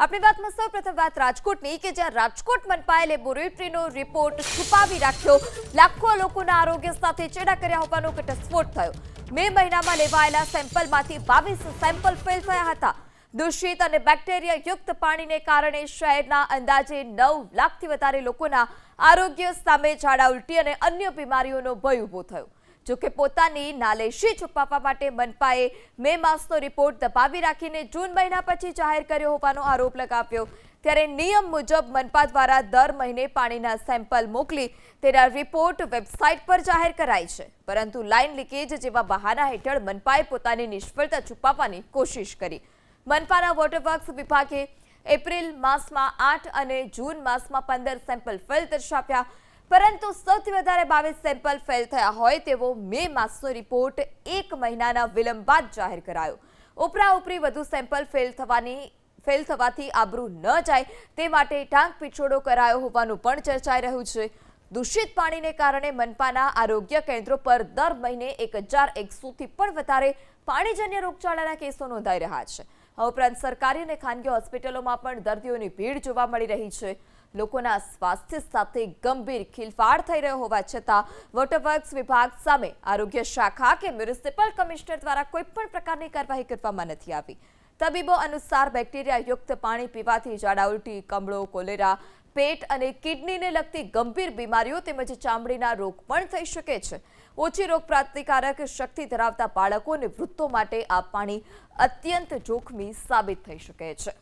આપણી વાતમાં સૌપ્રથમ વાત રાજકોટની કે જ્યાં રાજકોટ મનપાએ લેબોરેટરીનો રિપોર્ટ છુપાવી રાખ્યો, લાખો લોકોના આરોગ્ય સાથે ચેડા કર્યા હોવાનો ઘટસ્ફોટ થયો। મે મહિનામાં લેવાયેલા સેમ્પલમાંથી 22 સેમ્પલ ફેલ થયા હતા। દૂષિત અને બેક્ટેરિયા યુક્ત પાણીને કારણે શહેરના અંદાજે 9 લાખથી વધારે લોકોના આરોગ્ય સામે ઝાડા ઉલટી અને અન્ય બીમારીઓનો ભય ઊભો થયો। જોકે પોતાની નાલેશી છુપાવવા માટે મનપાએ મે માસનો રિપોર્ટ દબાવી રાખીને જૂન મહિના પછી જાહેર કર્યો હોવાનો આરોપ લગાવ્યો। ત્યારે નિયમ મુજબ મનપા દ્વારા દર મહિને પાણીના સેમ્પલ મોકલી તેના રિપોર્ટ વેબસાઇટ પર જાહેર કરાય છે, પરંતુ લાઇન લીકેજ જેવા બહાના હેઠળ મનપાએ પોતાની નિષ્ફળતા છુપાવવાની કોશિશ કરી। મનપાના વોટરવર્ક્સ વિભાગે એપ્રિલ માસમાં 8 અને જૂન માસમાં 15 સેમ્પલ ફેલ દર્શાવ્યા, પરંતુ સૌથી વધારે 22 સેમ્પલ ફેલ થયા હોય તેવો મે માસનો રિપોર્ટ 1 મહિનાના વિલંબ બાદ જાહેર કરાયો। ઉપરાઉપરી વધુ સેમ્પલ ફેલ થવાથી આબરૂ ન જાય તે માટે ટાંક પીછોડો કરાયો હોવાનું પણ ચર્ચાઈ રહ્યું છે। દૂષિત પાણીને કારણે મનપાના આરોગ્ય કેન્દ્રો પર દર મહિને 1100થી પણ વધારે પાણીજન્ય રોગચાળાના કેસો નોંધાઈ રહ્યા છે। આ ઉપરાંત સરકારી અને ખાનગી હોસ્પિટલોમાં પણ દર્દીઓની ભીડ જોવા મળી રહી છે। લોકોના સ્વાસ્થ્ય સાથે ગંભીર ખિલવાડ થઈ રહ્યો હોવા છતાં વોટરવર્ક્સ વિભાગ સામે આરોગ્ય શાખા કે મ્યુનિસિપલ કમિશનર દ્વારા કોઈ પણ પ્રકારની કાર્યવાહી કરવામાં નથી આવી। તબીબો અનુસાર બેક્ટેરિયા યુક્ત પાણી પીવાથી ઝાડા ઉલટી, કમળો, કોલેરા, પેટ અને કિડનીને લગતી ગંભીર બીમારીઓ તેમજ ચામડીના રોગ પણ થઈ શકે છે। ઓછી રોગ પ્રતિકારક શક્તિ ધરાવતા બાળકો અને વૃદ્ધો માટે આ પાણી અત્યંત જોખમી સાબિત થઈ શકે છે।